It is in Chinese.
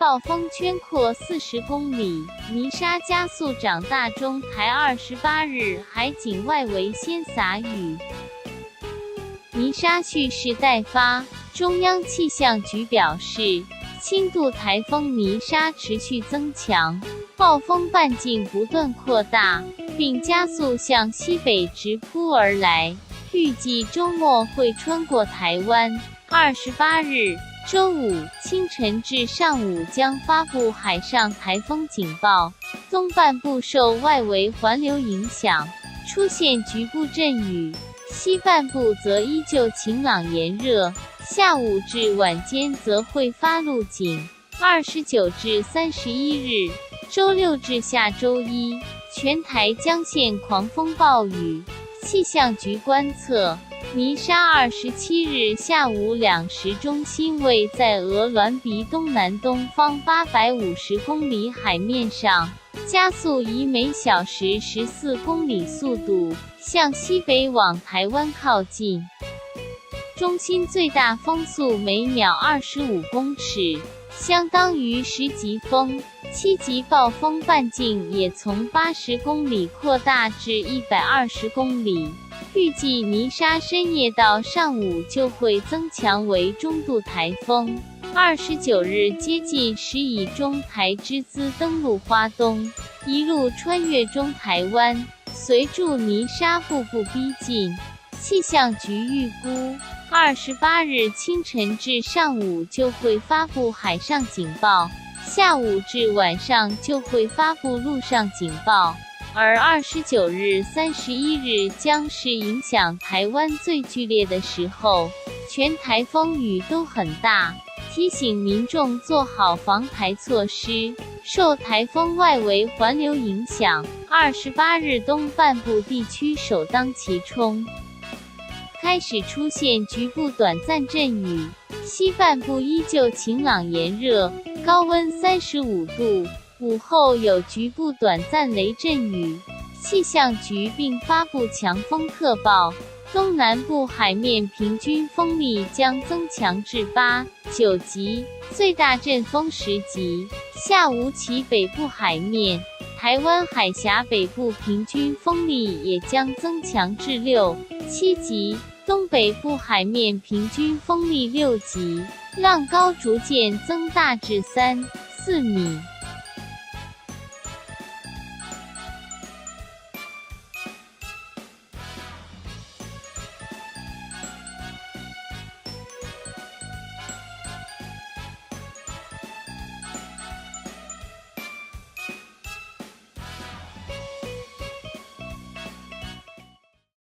暴风圈扩40公里，泥沙加速长大。中台28日海警外围先撒雨，泥沙蓄势待发。中央气象局表示，轻度台风泥沙持续增强，暴风半径不断扩大，并加速向西北直扑而来，预计周末会穿过台湾。28日周五清晨至上午将发布海上台风警报，东半部受外围环流影响，出现局部阵雨，西半部则依旧晴朗炎热，下午至晚间则会发路警。29至31日周六至下周一，全台将现狂风暴雨。气象局观测，泥沙27日下午2时中心位在鹅銮鼻东南东方850公里海面上，加速以每小时14公里速度向西北往台湾靠近，中心最大风速每秒25公尺，相当于10级风。7级暴风半径也从80公里扩大至120公里，预计泥沙深夜到上午就会增强为中度台风。29日接近时以中台之姿登陆花东，一路穿越中台湾，随著泥沙步步逼近。气象局预估，28日清晨至上午就会发布海上警报，下午至晚上就会发布陆上警报，而29日、31日将是影响台湾最剧烈的时候，全台风雨都很大，提醒民众做好防台措施。受台风外围环流影响，28日东半部地区首当其冲，开始出现局部短暂阵雨，西半部依旧晴朗炎热，高温35度，午后有局部短暂雷阵雨。气象局并发布强风特报，东南部海面平均风力将增强至8、9级，最大阵风10级。下午起北部海面、台湾海峡北部平均风力也将增强至6、7级，东北部海面平均风力6级，浪高逐渐增大至3、4米。